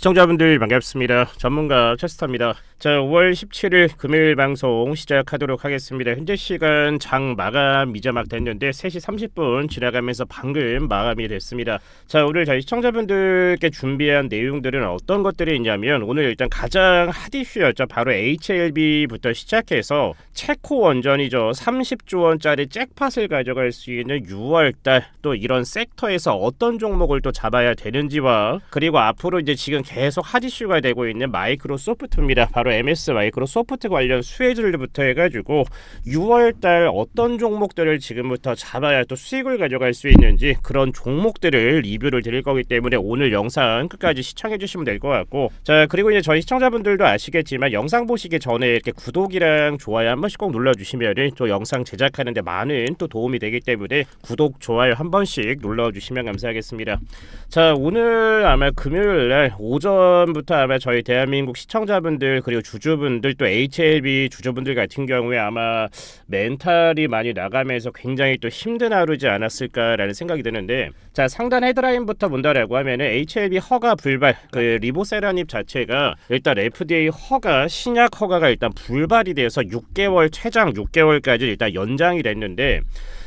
시청자분들 반갑습니다. 전문가 체스터입니다. 자, 5월 17일 금요일 방송 시작하도록 하겠습니다. 현재 시간 장 마감 이제 막 됐는데 3시 30분 지나가면서 방금 마감이 됐습니다. 자, 오늘 저희 시청자분들께 준비한 내용들은 어떤 것들이 있냐면 오늘 일단 가장 핫 이슈였죠. 바로 HLB부터 시작해서 체코 원전이죠. 30조 원짜리 잭팟을 가져갈 수 있는 6월달 또 이런 섹터에서 어떤 종목을 또 잡아야 되는지와 그리고 앞으로 이제 지금 계속 핫 이슈가 되고 있는 마이크로소프트입니다. 바로 MS 마이크로소프트 관련 수혜주들부터 해가지고 6월달 어떤 종목들을 지금부터 잡아야 또 수익을 가져갈 수 있는지 그런 종목들을 리뷰를 드릴 거기 때문에 오늘 영상 끝까지 시청해 주시면 될 것 같고, 자, 그리고 이제 저희 시청자분들도 아시겠지만 영상 보시기 전에 이렇게 구독이랑 좋아요 한 번씩 꼭 눌러주시면 또 영상 제작하는데 많은 또 도움이 되기 때문에 구독, 좋아요 한 번씩 눌러주시면 감사하겠습니다. 자, 오늘 아마 금요일날 오전부터 아마 저희 대한민국 시청자분들 그리고 주주분들 또 HLB 주주분들 같은 경우에 아마 멘탈이 많이 나가면서 굉장히 또 힘든 하루지 않았을까라는 생각이 드는데, 자, 상단 헤드라인부터 본다라고 하면은 HLB 허가 불발, 그 리보세라닙 자체가 일단 FDA 허가, 신약 허가가 일단 불발이 돼서 6개월 최장 6개월까지 일단 연장이 됐는데,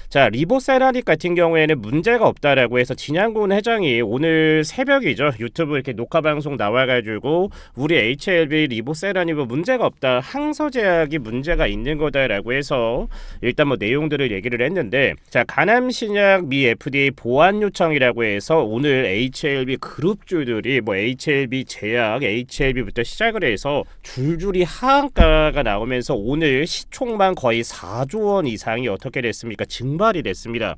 자, 리보세라닙 같은 경우에는 문제가 없다라고 해서 진양군 회장이 오늘 새벽이죠, 유튜브 이렇게 녹화 방송 나와가지고 우리 HLB 리보세라닙은 문제가 없다, 항서제약이 문제가 있는 거다라고 해서 일단 뭐 내용들을 얘기를 했는데, 자, 가남신약 미 FDA 보안 요청이라고 해서 오늘 HLB 그룹주들이 뭐 HLB 제약, HLB부터 시작을 해서 줄줄이 하한가가 나오면서 오늘 시총만 거의 4조 원 이상이 어떻게 됐습니까? 증발이 됐습니다.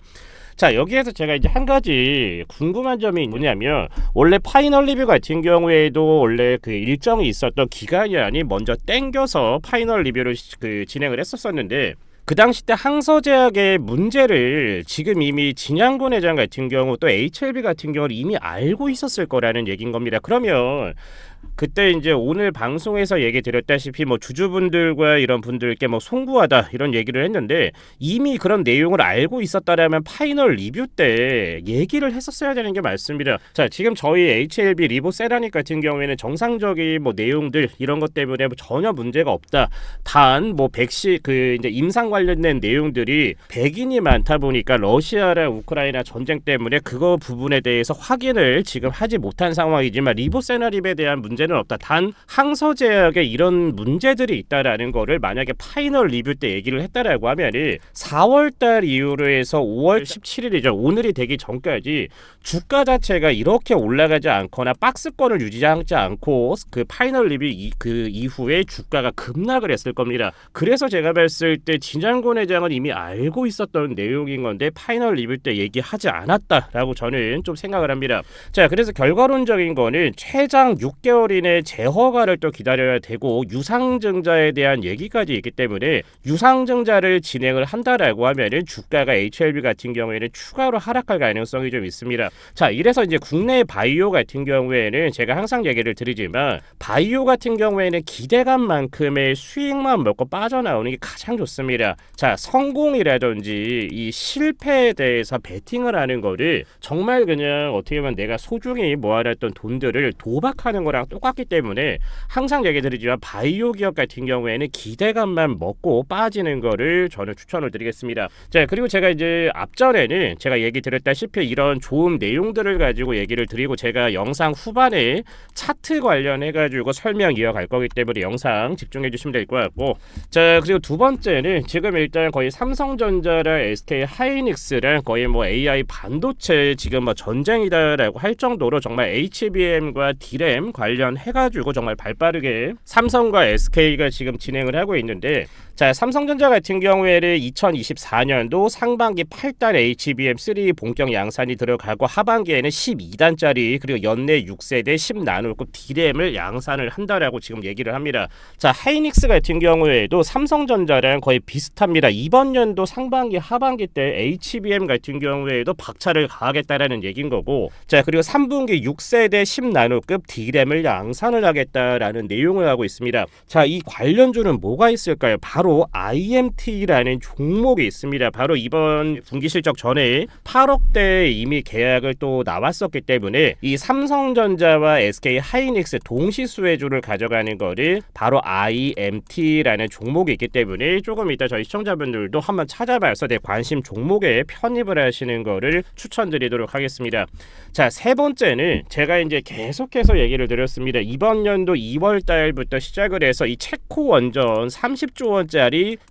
자, 여기에서 제가 이제 한 가지 궁금한 점이 뭐냐면, 원래 파이널 리뷰 같은 경우에도 원래 그 일정이 있었던 기간이 아닌 먼저 땡겨서 파이널 리뷰를 진행을 했었었는데, 그 당시 때 항서제약의 문제를 지금 이미 진양군 회장 같은 경우 또 HLB 같은 경우는 이미 알고 있었을 거라는 얘기인 겁니다. 그러면 그때 이제 오늘 방송에서 얘기 드렸다시피 뭐 주주분들과 이런 분들께 뭐 송구하다 이런 얘기를 했는데, 이미 그런 내용을 알고 있었다라면 파이널 리뷰 때 얘기를 했었어야 되는 게 맞습니다. 자, 지금 저희 HLB 리보세라닙 같은 경우에는 정상적인 뭐 내용들 이런 것 때문에 뭐 전혀 문제가 없다. 단 뭐 백신 이제 임상 관련된 내용들이 백인이 많다 보니까 러시아랑 우크라이나 전쟁 때문에 그거 부분에 대해서 확인을 지금 하지 못한 상황이지만 리보세라닙에 대한 문제는 없다. 단 항서제약에 이런 문제들이 있다라는 거를 만약에 파이널 리뷰 때 얘기를 했다라고 하면은 4월달 이후로 해서 5월 17일이죠. 오늘이 되기 전까지 주가 자체가 이렇게 올라가지 않거나 박스권을 유지하지 않고 그 파이널 리뷰 그 이후에 주가가 급락을 했을 겁니다. 그래서 제가 봤을 때 진양군 회장은 이미 알고 있었던 내용인 건데 파이널 리뷰 때 얘기하지 않았다라고 저는 좀 생각을 합니다. 자, 그래서 결과론적인 거는 최장 6개월 이내 재허가를 또 기다려야 되고 유상증자에 대한 얘기까지 있기 때문에 유상증자를 진행을 한다라고 하면은 주가가 HLB 같은 경우에는 추가로 하락할 가능성이 좀 있습니다. 자, 이래서 이제 국내 바이오 같은 경우에는 제가 항상 얘기를 드리지만 바이오 같은 경우에는 기대감만큼의 수익만 먹고 빠져나오는 게 가장 좋습니다. 자, 성공이라든지 이 실패에 대해서 베팅을 하는 거를 정말 그냥 어떻게 보면 내가 소중히 모아놨던 돈들을 도박하는 거랑 똑같기 때문에 항상 얘기 드리지만 바이오 기업 같은 경우에는 기대감만 먹고 빠지는 거를 저는 추천을 드리겠습니다. 자, 그리고 제가 이제 앞전에는 제가 얘기 드렸다시피 이런 좋은 내용들을 가지고 얘기를 드리고 제가 영상 후반에 차트 관련해 가지고 설명 이어갈 거기 때문에 영상 집중해 주시면 될 것 같고, 자, 그리고 두 번째는 지금 일단 거의 삼성전자랑 SK 하이닉스랑 거의 뭐 AI 반도체 지금 뭐 전쟁이다라고 할 정도로 정말 HBM과 D램 관련해가지고 정말 발빠르게 삼성과 SK가 지금 진행을 하고 있는데, 자, 삼성전자 같은 경우에는 2024년도 상반기 8단 HBM3 본격 양산이 들어가고 하반기에는 12단짜리 그리고 연내 6세대 10나노급 D램을 양산을 한다라고 지금 얘기를 합니다. 자, 하이닉스 같은 경우에도 삼성전자랑 거의 비슷합니다. 이번 연도 상반기 하반기 때 HBM 같은 경우에도 박차를 가하겠다라는 얘기인 거고, 자, 그리고 3분기 6세대 10나노급 D램을 양산을 하겠다라는 내용을 하고 있습니다. 자, 이 관련주는 뭐가 있을까요? 바로 바로 IMT라는 종목이 있습니다. 바로 이번 분기 실적 전에 8억대 이미 계약을 또 나왔었기 때문에 이 삼성전자와 SK 하이닉스 동시 수혜주를 가져가는 거를 바로 IMT라는 종목이 있기 때문에 조금 이따 저희 시청자분들도 한번 찾아봐서 내 관심 종목에 편입을 하시는 거를 추천드리도록 하겠습니다. 자, 세 번째는 제가 이제 계속해서 얘기를 드렸습니다. 이번 연도 2월 달부터 시작을 해서 이 체코 원전 30조 원짜리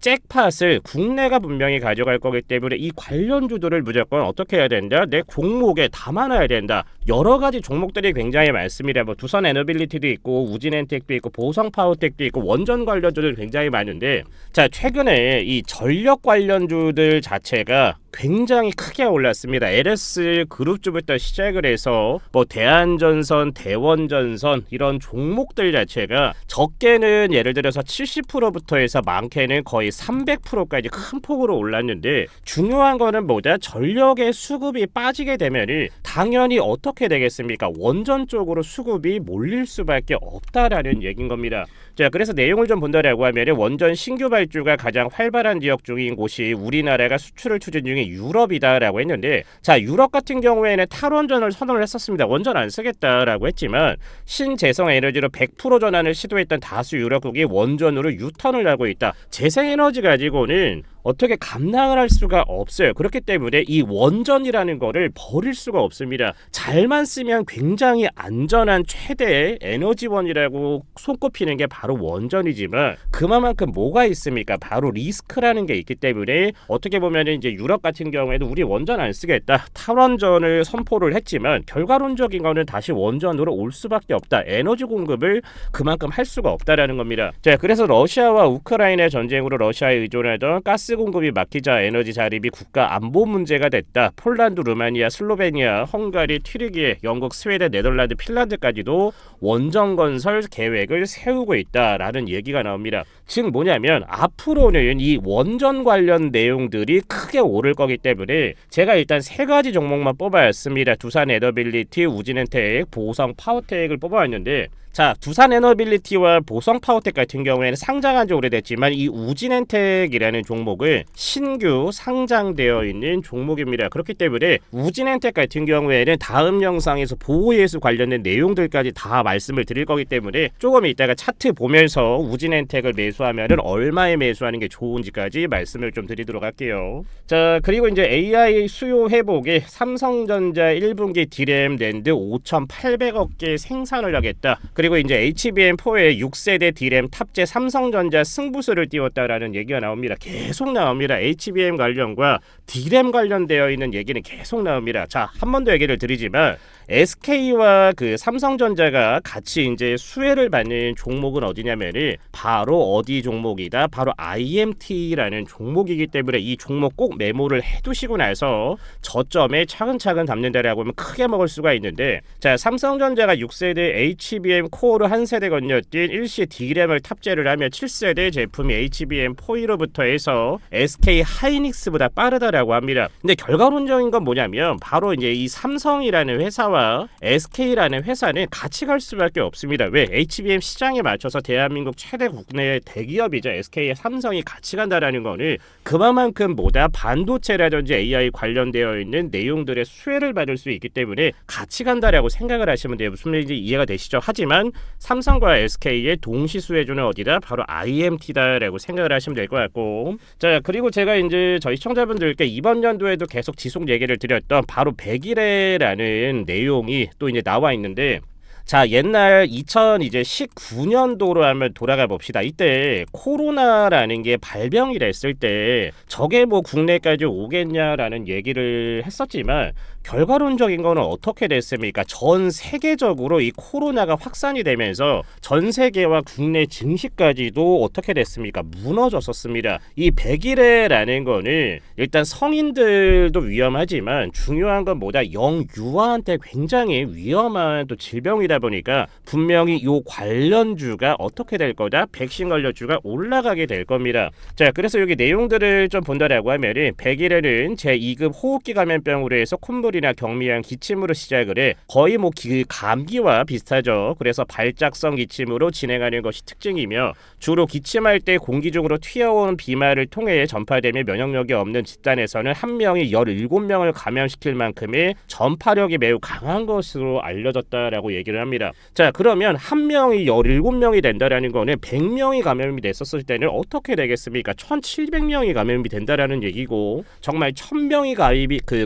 잭팟을 국내가 분명히 가져갈 거기 때문에 이 관련주들을 무조건 어떻게 해야 된다? 내 종목에 담아놔야 된다. 여러 가지 종목들이 굉장히 많습니다. 뭐 두산 에너빌리티도 있고 우진엔텍도 있고 보성파워텍도 있고 원전 관련주들 굉장히 많은데, 자, 최근에 이 전력 관련주들 자체가 굉장히 크게 올랐습니다. LS 그룹주부터 시작을 해서 뭐 대한전선, 대원전선 이런 종목들 자체가 적게는 예를 들어서 70%부터 해서 많게는 거의 300%까지 큰 폭으로 올랐는데, 중요한 거는 뭐다? 전력의 수급이 빠지게 되면 당연히 어떻게 되겠습니까? 원전 쪽으로 수급이 몰릴 수밖에 없다라는 얘기인 겁니다. 자, 그래서 내용을 좀 본다라고 하면 원전 신규 발주가 가장 활발한 지역 중인 곳이 우리나라가 수출을 추진 중인 유럽이다라고 했는데, 자, 유럽 같은 경우에는 탈원전을 선언을 했었습니다. 원전 안 쓰겠다라고 했지만 신재생 에너지로 100% 전환을 시도했던 다수 유럽국이 원전으로 유턴을 하고 있다. 재생에너지 가지고는 어떻게 감당을 할 수가 없어요. 그렇기 때문에 이 원전이라는 거를 버릴 수가 없습니다. 잘만 쓰면 굉장히 안전한 최대의 에너지원이라고 손꼽히는 게 바로 원전이지만, 그만큼 뭐가 있습니까? 바로 리스크라는 게 있기 때문에 어떻게 보면 이제 유럽 같은 경우에도 우리 원전 안 쓰겠다, 탈원전을 선포를 했지만 결과론적인 거는 다시 원전으로 올 수밖에 없다. 에너지 공급을 그만큼 할 수가 없다라는 겁니다. 자, 그래서 러시아와 우크라이나 전쟁으로 러시아에 의존하던 가스 공급이 막히자 에너지 자립이 국가 안보 문제가 됐다. 폴란드, 루마니아, 슬로베니아, 헝가리, 튀르키예, 영국, 스웨덴, 네덜란드, 핀란드까지도 원전 건설 계획을 세우고 있다라는 얘기가 나옵니다. 즉 뭐냐면 앞으로는 이 원전 관련 내용들이 크게 오를 거기 때문에 제가 일단 세 가지 종목만 뽑아왔습니다. 두산 에너빌리티, 우진엔텍, 보성 파워텍을 뽑아왔는데, 자, 두산 에너빌리티와 보성 파워텍 같은 경우에는 상장한 지 오래됐지만 이 우진엔텍이라는 종목을 신규 상장되어 있는 종목입니다. 그렇기 때문에 우진엔텍 같은 경우에는 다음 영상에서 보호예수 관련된 내용들까지 다 말씀을 드릴 거기 때문에 조금 이따가 차트 보면서 우진엔텍을 매수하면 얼마에 매수하는 게 좋은지까지 말씀을 좀 드리도록 할게요. 자, 그리고 이제 AI 수요 회복에 삼성전자 1분기 디램 낸드 5,800억 개 생산을 하겠다. 그리고 이제 HBM4에 6세대 디램 탑재 삼성전자 승부수를 띄웠다라는 얘기가 나옵니다. 계속 나옵니다. HBM 관련과 디램 관련되어 있는 얘기는 계속 나옵니다. 자, 한 번 더 얘기를 드리지만 SK와 그 삼성전자가 같이 이제 수혜를 받는 종목은 어디냐면은 바로 어디 종목이다? 바로 IMT라는 종목이기 때문에 이 종목 꼭 메모를 해두시고 나서 저점에 차근차근 담는다라고 하면 크게 먹을 수가 있는데, 자, 삼성전자가 6세대 HBM 코어로 한 세대 건너뛴 일시 D램을 탑재를 하면 7세대 제품이 HBM4E로부터 해서 SK 하이닉스보다 빠르다라고 합니다. 근데 결과론적인 건 뭐냐면 바로 이제 이 삼성이라는 회사와 SK라는 회사는 같이 갈 수밖에 없습니다. 왜? HBM 시장에 맞춰서 대한민국 최대 국내 대기업이죠. SK의 삼성이 같이 간다라는 거는 그만큼 뭐다? 반도체라든지 AI 관련되어 있는 내용들의 수혜를 받을 수 있기 때문에 같이 간다라고 생각을 하시면 돼요. 무슨 말인지 이해가 되시죠? 하지만 삼성과 SK의 동시 수혜주는 어디다? 바로 IMT다라고 생각을 하시면 될 것 같고, 자, 그리고 제가 이제 저희 시청자분들께 이번 연도에도 계속 지속 얘기를 드렸던 바로 100일에라는 내용이 또 이제 나와 있는데, 자, 옛날 2019년도로 한번 돌아가 봅시다. 이때 코로나라는 게 발병이 됐을 때 저게 뭐 국내까지 오겠냐라는 얘기를 했었지만 결과론적인 거는 어떻게 됐습니까? 전 세계적으로 이 코로나가 확산이 되면서 전 세계와 국내 증시까지도 어떻게 됐습니까? 무너졌었습니다. 이 100일에라는 거는 일단 성인들도 위험하지만 중요한 건 뭐다? 영유아한테 굉장히 위험한 또 질병이다 내용이다 보니까 분명히 요 관련주가 어떻게 될 거다? 백신 관련주가 올라가게 될 겁니다. 자, 그래서 여기 내용들을 좀 본다라고 하면은 100일에는 제2급 호흡기 감염병으로 해서 콧물이나 경미한 기침으로 시작을 해 거의 뭐 감기와 비슷하죠. 그래서 발작성 기침으로 진행하는 것이 특징이며 주로 기침할 때 공기 중으로 튀어오는 비말을 통해 전파되며 면역력이 없는 집단에서는 한 명이 17명을 감염시킬 만큼의 전파력이 매우 강한 것으로 알려졌다라고 얘기를 합니다. 자, 그러면 한 명이 17명이 된다라는 거는 100명이 감염이 됐었을 때는 어떻게 되겠습니까? 1700명이 감염이 된다라는 얘기고 정말 1000명이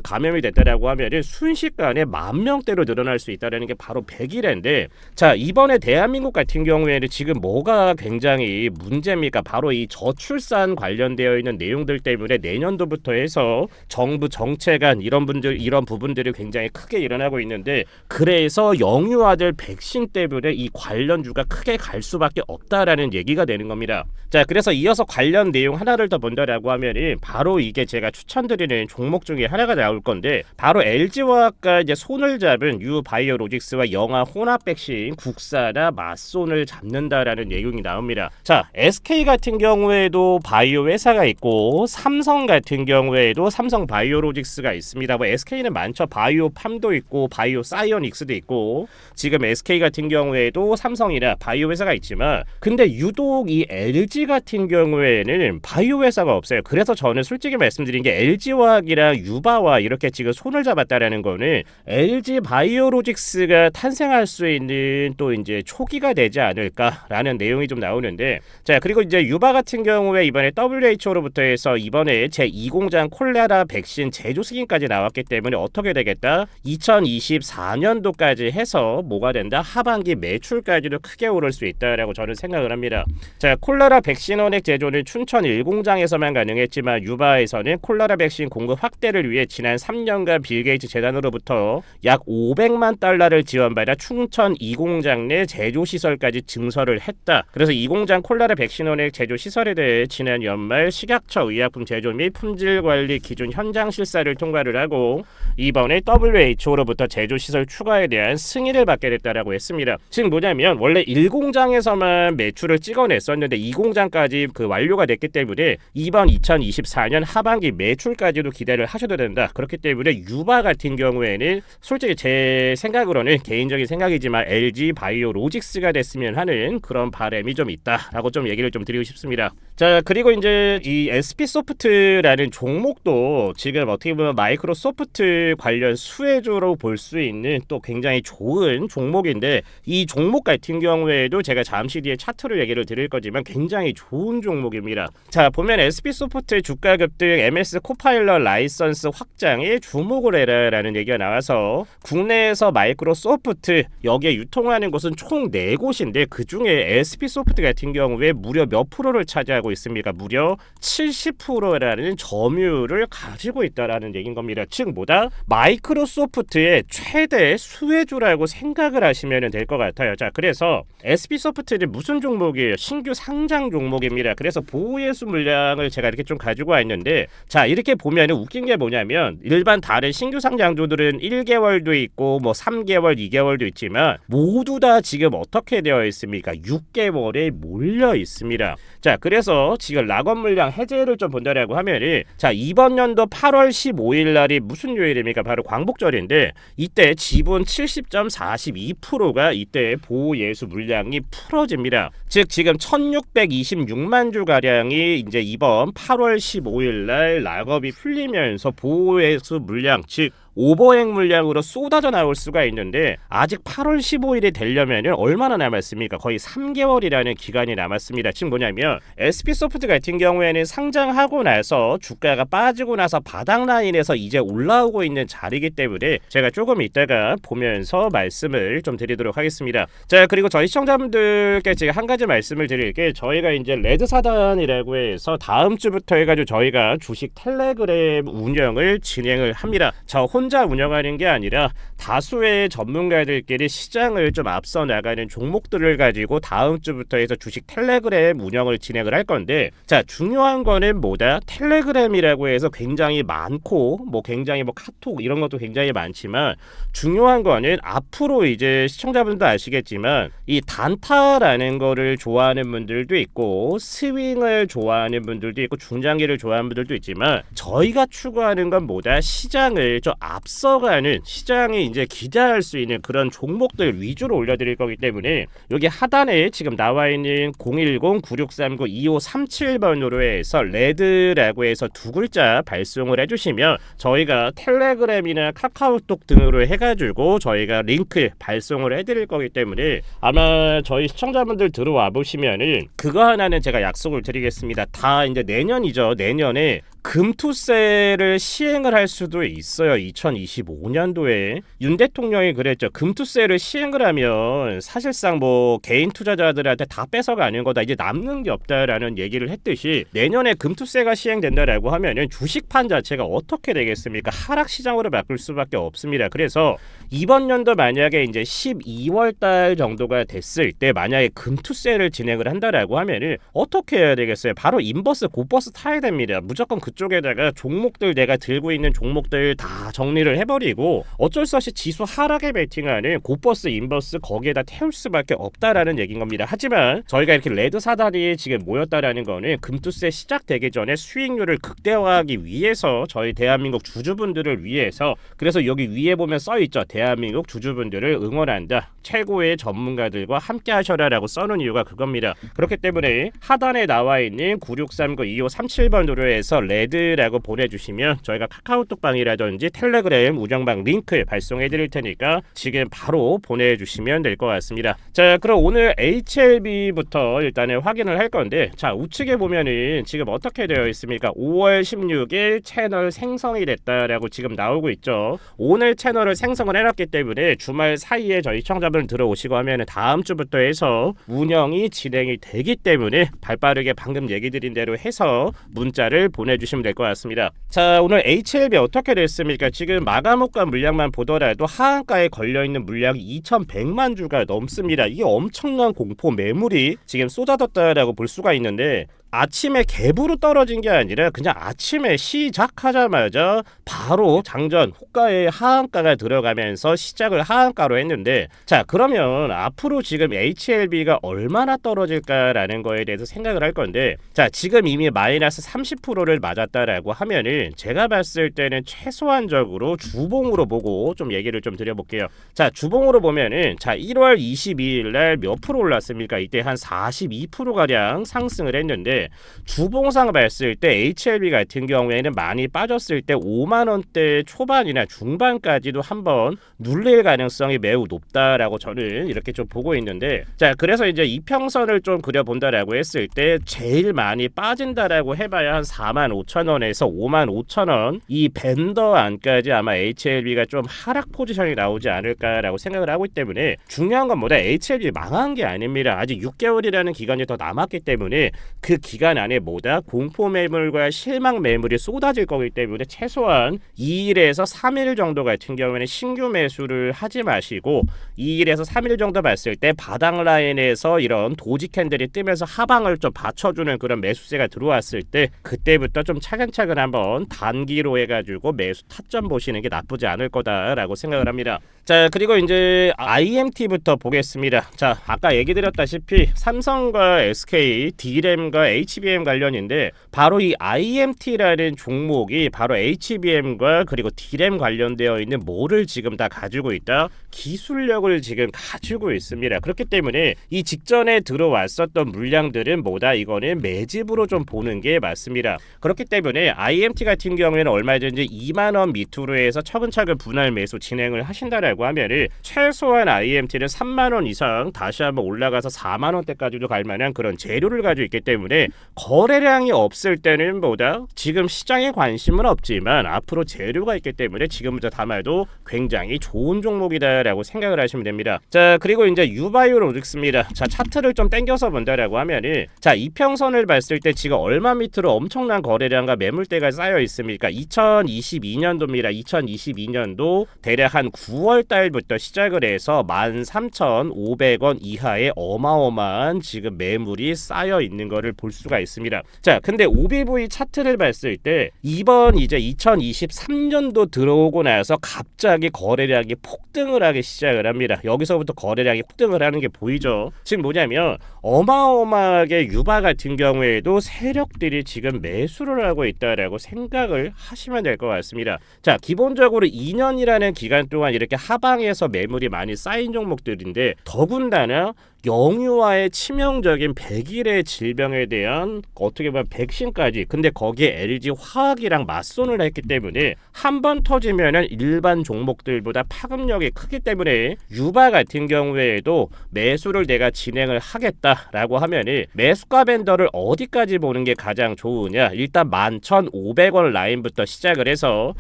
감염이 됐다라고 하면은 순식간에 10,000명대로 늘어날 수 있다라는 게 바로 100일인데 자, 이번에 대한민국 같은 경우에는 지금 뭐가 굉장히 문제입니까? 바로 이 저출산 관련되어 있는 내용들 때문에 내년도부터 해서 정부 정책안 이런 부분들이 굉장히 크게 일어나고 있는데 그래서 영유아들 백신 때문에 이 관련주가 크게 갈 수밖에 없다라는 얘기가 되는 겁니다. 자, 그래서 이어서 관련 내용 하나를 더 본다라고 하면은 바로 이게 제가 추천드리는 종목 중에 하나가 나올 건데 바로 LG화학과 이제 손을 잡은 유바이오로직스와 영아 혼합 백신 국사나 맞손을 잡는다라는 내용이 나옵니다. 자, SK 같은 경우에도 바이오 회사가 있고 삼성 같은 경우에도 삼성 바이오로직스가 있습니다. 뭐 SK는 많죠. 바이오팜도 있고 바이오 사이오닉스도 있고 지금 SK 같은 경우에도 삼성이나 바이오 회사가 있지만 근데 유독 이 LG 같은 경우에는 바이오 회사가 없어요. 그래서 저는 솔직히 말씀드린 게 LG화학이랑 유바와 이렇게 지금 손을 잡았다라는 거는 LG 바이오로직스가 탄생할 수 있는 또 이제 초기가 되지 않을까라는 내용이 좀 나오는데 자, 그리고 이제 유바 같은 경우에 이번에 WHO로부터 해서 이번에 제2공장 콜레라 백신 제조 승인까지 나왔기 때문에 어떻게 되겠다? 2024년도까지 해서 뭐가 된다? 하반기 매출까지도 크게 오를 수 있다라고 저는 생각을 합니다. 자, 콜레라 백신 원액 제조는 춘천 1공장에서만 가능했지만 유바에서는 콜레라 백신 공급 확대를 위해 지난 3년간 빌 게이츠 재단으로부터 약 500만 달러를 지원받아 춘천 2공장 내 제조 시설까지 증설을 했다. 그래서 2공장 콜레라 백신 원액 제조 시설에 대해 지난 연말 식약처 의약품 제조 및 품질 관리 기준 현장 실사를 통과를 하고 이번에 WHO로부터 제조 시설 추가에 대한 승인을 받게 됐다라고 했습니다. 즉 뭐냐면 원래 1공장에서만 매출을 찍어냈었는데 2공장까지 완료가 됐기 때문에 이번 2024년 하반기 매출까지도 기대를 하셔도 된다. 그렇기 때문에 유바 같은 경우에는 솔직히 제 생각으로는 개인적인 생각이지만 LG 바이오로직스가 됐으면 하는 그런 바람이 좀 있다라고 좀 얘기를 좀 드리고 싶습니다. 자, 그리고 이제 이 SP소프트라는 종목도 지금 어떻게 보면 마이크로소프트 관련 수혜주로 볼 수 있는 또 굉장히 좋은 종목인데 이 종목 같은 경우에도 제가 잠시 뒤에 차트로 얘기를 드릴 거지만 굉장히 좋은 종목입니다. 자, 보면 SP소프트 주가 급등 MS 코파일럿 라이선스 확장에 주목을 해라라는 얘기가 나와서 국내에서 마이크로소프트 여기에 유통하는 곳은 총 4곳인데 그중에 SP소프트 같은 경우에 무려 몇 프로를 차지하고 있습니까? 무려 70%라는 점유율을 가지고 있다라는 얘기인 겁니다. 즉 뭐다? 마이크로소프트의 최대 수혜주라고 생각을 하시면 될 것 같아요. 자, 그래서 SP소프트는 무슨 종목이에요? 신규 상장 종목입니다. 그래서 보호예수 물량을 제가 이렇게 좀 가지고 왔는데 자, 이렇게 보면 웃긴 게 뭐냐면 일반 다른 신규 상장주들은 1개월도 있고 뭐 3개월, 2개월도 있지만 모두 다 지금 어떻게 되어 있습니까? 6개월에 몰려 있습니다. 자, 그래서 지금 락업 물량 해제를 좀 본다라고 하면은 자, 이번 연도 8월 15일 날이 무슨 요일입니까? 바로 광복절인데 이때 지분 70.42%가 이때 보호예수 물량이 풀어집니다. 즉 지금 1626만 주 가량이 이제 이번 8월 15일 날 락업이 풀리면서 보호예수 물량 즉 오버행 물량으로 쏟아져 나올 수가 있는데 아직 8월 15일이 되려면 얼마나 남았습니까? 거의 3개월이라는 기간이 남았습니다. 지금 뭐냐면 SP소프트 같은 경우에는 상장하고 나서 주가가 빠지고 나서 바닥 라인에서 이제 올라오고 있는 자리이기 때문에 제가 조금 이따가 보면서 말씀을 좀 드리도록 하겠습니다. 자, 그리고 저희 시청자분들께 제가 한 가지 말씀을 드릴 게 저희가 이제 레드 사단이라고 해서 다음 주부터 해가지고 저희가 주식 텔레그램 운영을 진행을 합니다. 저 혼자 운영하는 게 아니라 다수의 전문가들끼리 시장을 좀 앞서 나가는 종목들을 가지고 다음 주부터 해서 주식 텔레그램 운영을 진행을 할 건데, 자, 중요한 거는 뭐다? 텔레그램이라고 해서 굉장히 많고 굉장히 카톡 이런 것도 굉장히 많지만, 중요한 거는 앞으로 이제 시청자분들도 아시겠지만 이 단타라는 거를 좋아하는 분들도 있고 스윙을 좋아하는 분들도 있고 중장기를 좋아하는 분들도 있지만, 저희가 추구하는 건 뭐다? 시장을 좀 앞서가는, 시장이 이제 기대할 수 있는 그런 종목들 위주로 올려드릴 거기 때문에, 여기 하단에 지금 나와 있는 010-9639-2537번으로 해서 레드라고 해서 두 글자 발송을 해주시면 저희가 텔레그램이나 카카오톡 등으로 해가지고 저희가 링크 발송을 해드릴 거기 때문에, 아마 저희 시청자분들 들어와 보시면은 그거 하나는 제가 약속을 드리겠습니다. 다 이제 내년이죠. 내년에 금투세를 시행을 할 수도 있어요. 2025년도에 윤 대통령이 그랬죠. 금투세를 시행을 하면 사실상 개인 투자자들한테 다 뺏어가는 거다, 이제 남는 게 없다라는 얘기를 했듯이, 내년에 금투세가 시행된다라고 하면은 주식판 자체가 어떻게 되겠습니까? 하락 시장으로 바꿀 수밖에 없습니다. 그래서 이번 연도 만약에 이제 12월 달 정도가 됐을 때 만약에 금투세를 진행을 한다라고 하면은 어떻게 해야 되겠어요? 바로 인버스 고버스 타야 됩니다. 무조건 그쪽에다가 종목들, 내가 들고 있는 종목들 다 정리를 해버리고 어쩔 수 없이 지수 하락에 베팅하는 고버스 인버스 거기에다 태울 수밖에 없다라는 얘기인 겁니다. 하지만 저희가 이렇게 레드 사다리에 지금 모였다라는 거는 금투세 시작되기 전에 수익률을 극대화하기 위해서, 저희 대한민국 주주분들을 위해서, 그래서 여기 위에 보면 써있죠. 대한민국 주주분들을 응원한다, 최고의 전문가들과 함께 하셔라라고 써놓은 이유가 그겁니다. 그렇기 때문에 하단에 나와 있는 9639-2537번으로 해서 레드라고 보내주시면 저희가 카카오톡방이라든지 텔레그램 운영방 링크 발송해 드릴 테니까 지금 바로 보내주시면 될 것 같습니다. 자, 그럼 오늘 HLB부터 일단은 확인을 할 건데, 자, 우측에 보면은 지금 어떻게 되어 있습니까? 5월 16일 채널 생성이 됐다라고 지금 나오고 있죠. 오늘 채널을 생성을 해놨기 때문에 주말 사이에 저희 시청자분 들어오시고 하면은 다음 주부터 해서 운영이 진행이 되기 때문에 발빠르게 방금 얘기 드린 대로 해서 문자를 보내주시면 될 것 같습니다. 자, 오늘 HLB 어떻게 됐습니까? 지금 마감호가 물량만 보더라도 하한가에 걸려있는 물량이 2100만 주가 넘습니다. 이게 엄청난 공포 매물이 지금 쏟아졌다라고 볼 수가 있는데, 아침에 갭으로 떨어진 게 아니라 그냥 아침에 시작하자마자 바로 장전 호가의 하한가가 들어가면서 시작을 하한가로 했는데, 자, 그러면 앞으로 지금 HLB가 얼마나 떨어질까라는 거에 대해서 생각을 할 건데, 자, 지금 이미 마이너스 30%를 맞았다라고 하면은 제가 봤을 때는 최소한적으로 주봉으로 보고 좀 얘기를 좀 드려볼게요. 자, 주봉으로 보면은, 자, 1월 22일 날 몇 프로 올랐습니까? 이때 한 42%가량 상승을 했는데, 주봉상 봤을 때 HLB 같은 경우에는 많이 빠졌을 때 5만원대 초반이나 중반까지도 한번 눌릴 가능성이 매우 높다라고 저는 이렇게 좀 보고 있는데, 자, 그래서 이제 이평선을 좀 그려본다라고 했을 때 제일 많이 빠진다라고 해봐야 한 45,000원에서 55,000원 이 밴더 안까지 아마 HLB가 좀 하락 포지션이 나오지 않을까라고 생각을 하고 있기 때문에, 중요한 건 뭐다? HLB 망한 게 아닙니다. 아직 6개월이라는 기간이 더 남았기 때문에 그 기간 안에 뭐다? 공포 매물과 실망 매물이 쏟아질 거기 때문에 최소한 2일에서 3일 정도 같은 경우에는 신규 매수를 하지 마시고, 2일에서 3일 정도 봤을 때 바닥 라인에서 이런 도지 캔들이 뜨면서 하방을 좀 받쳐주는 그런 매수세가 들어왔을 때 그때부터 좀 차근차근 한번 단기로 해가지고 매수 타점 보시는 게 나쁘지 않을 거다라고 생각을 합니다. 자, 그리고 이제 IMT부터 보겠습니다. 자, 아까 얘기 드렸다시피 삼성과 SK, D램과 HBM 관련인데, 바로 이 IMT라는 종목이 바로 HBM과 그리고 D램 관련되어 있는 뭐를 지금 다 가지고 있다? 기술력을 지금 가지고 있습니다. 그렇기 때문에 이 직전에 들어왔었던 물량들은 뭐다? 이거는 매집으로 좀 보는 게 맞습니다. 그렇기 때문에 IMT 같은 경우에는 얼마든지 2만원 밑으로 해서 차근차근 분할 매수 진행을 하신다라고 된다라고 하면은 최소한 IMT는 3만 원 이상 다시 한번 올라가서 4만 원대까지도 갈 만한 그런 재료를 가지고 있기 때문에 거래량이 없을 때는 보다 지금 시장에 관심은 없지만 앞으로 재료가 있기 때문에 지금부터 담아도 굉장히 좋은 종목이다라고 생각을 하시면 됩니다. 자, 그리고 이제 유바이오로직스입니다. 자, 차트를 좀 당겨서 본다라고 하면은 자, 이평선을 봤을 때 지금 얼마 밑으로 엄청난 거래량과 매물대가 쌓여 있습니까? 2022년도입니다. 2022년도 대략 한 9월 달부터 시작을 해서 13,500원 이하의 어마어마한 지금 매물이 쌓여 있는 것을 볼 수가 있습니다. 자, 근데 OBV 차트를 봤을 때 이번 이제 2023년도 들어오고 나서 갑자기 거래량이 폭등을 하기 시작을 합니다. 여기서부터 거래량이 폭등을 하는 게 보이죠. 지금 뭐냐면 어마어마하게 유바 같은 경우에도 세력들이 지금 매수를 하고 있다라고 생각을 하시면 될 것 같습니다. 자, 기본적으로 2년이라는 기간 동안 이렇게 하방에서 매물이 많이 쌓인 종목들인데 더군다나 영유아의 치명적인 100일의 질병에 대한 어떻게 보면 백신까지, 근데 거기에 LG 화학이랑 맞선을 했기 때문에 한 번 터지면은 일반 종목들보다 파급력이 크기 때문에 유바 같은 경우에도 매수를 내가 진행을 하겠다라고 하면은 매수가 밴더를 어디까지 보는 게 가장 좋으냐? 일단 11,500원 라인부터 시작을 해서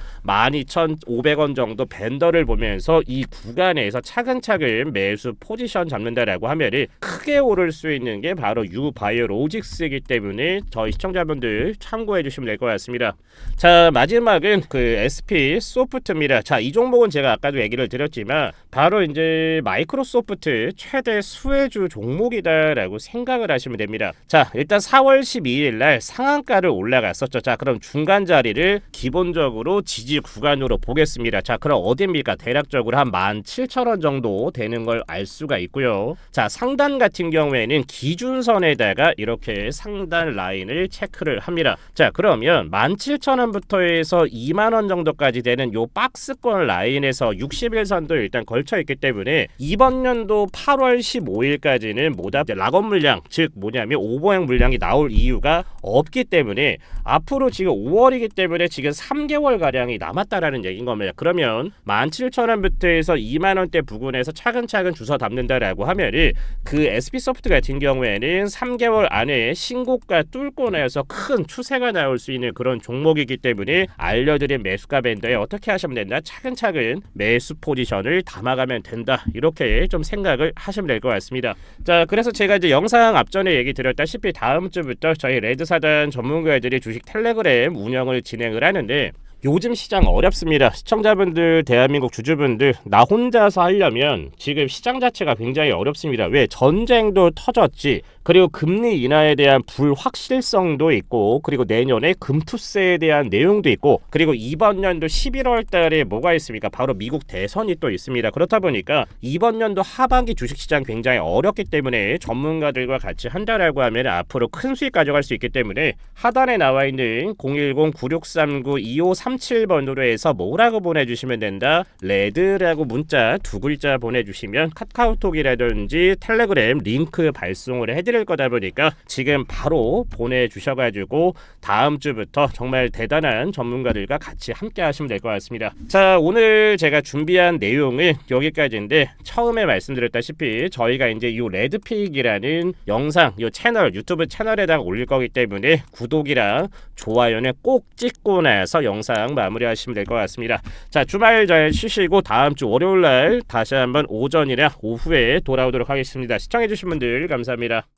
12,500원 정도 밴더를 보면서 이 구간에서 차근차근 매수 포지션 잡는다라고 하면 크게 오를 수 있는 게 바로 유바이오로직스이기 때문에 저희 시청자분들 참고해 주시면 될 것 같습니다. 자, 마지막은 그 SP 소프트입니다. 자, 이 종목은 제가 아까도 얘기를 드렸지만 바로 이제 마이크로소프트 최대 수혜주 종목이다라고 생각을 하시면 됩니다. 자, 일단 4월 12일 날 상한가를 올라갔었죠. 자, 그럼 중간 자리를 기본적으로 지지 구간으로 보겠습니다. 자, 그럼 어디입니까? 대략적으로 한 17,000원 정도 되는 걸 알 수가 있고요. 자, 상단 같은 경우에는 기준선에다가 이렇게 상단 라인을 체크를 합니다. 자, 그러면 17,000원부터 해서 2만원 정도까지 되는 요 박스권 라인에서 60일선도 일단 걸쳐 있기 때문에 이번 연도 8월 15일까지는 뭐다? 락업 물량, 즉 뭐냐면 오버행 물량이 나올 이유가 없기 때문에 앞으로 지금 5월이기 때문에 지금 3개월 가량이 남았다라는 얘기인 겁니다. 그러면 17,000원부터 해서 2만원대 부근에서 차근차근 주워 담는다라고 하면은 그 SP소프트 같은 경우에는 3개월 안에 신고가 뚫고 나서 큰 추세가 나올 수 있는 그런 종목이기 때문에 알려드린 매수가 밴더에 어떻게 하시면 된다? 차근차근 매수 포지션을 담아가면 된다. 이렇게 좀 생각을 하시면 될 것 같습니다. 자, 그래서 제가 이제 영상 앞전에 얘기 드렸다시피 다음 주부터 저희 레드사단 전문가들이 주식 텔레그램 운영을 진행을 하는데 요즘 시장 어렵습니다. 시청자분들, 대한민국 주주분들, 나 혼자서 하려면 지금 시장 자체가 굉장히 어렵습니다. 왜? 전쟁도 터졌지. 그리고 금리 인하에 대한 불확실성도 있고, 그리고 내년에 금투세에 대한 내용도 있고, 그리고 이번 연도 11월 달에 뭐가 있습니까? 바로 미국 대선이 또 있습니다. 그렇다 보니까 이번 연도 하반기 주식시장 굉장히 어렵기 때문에 전문가들과 같이 한다라고 하면 앞으로 큰 수익 가져갈 수 있기 때문에 하단에 나와 있는 010-9639-2537번으로 해서 뭐라고 보내주시면 된다? 레드라고 문자 두 글자 보내주시면 카카오톡이라든지 텔레그램 링크 발송을 해드릴 거다 보니까 지금 바로 보내주셔가지고 다음 주부터 정말 대단한 전문가들과 같이 함께 하시면 될 것 같습니다. 자, 오늘 제가 준비한 내용은 여기까지인데 처음에 말씀드렸다시피 저희가 이제 이 레드픽이라는 영상 이 채널 유튜브 채널에다가 올릴 거기 때문에 구독이랑 좋아요는 꼭 찍고 나서 영상 마무리하시면 될 것 같습니다. 자, 주말 잘 쉬시고 다음 주 월요일 날 다시 한번 오전이나 오후에 돌아오도록 하겠습니다. 시청해주신 분들 감사합니다.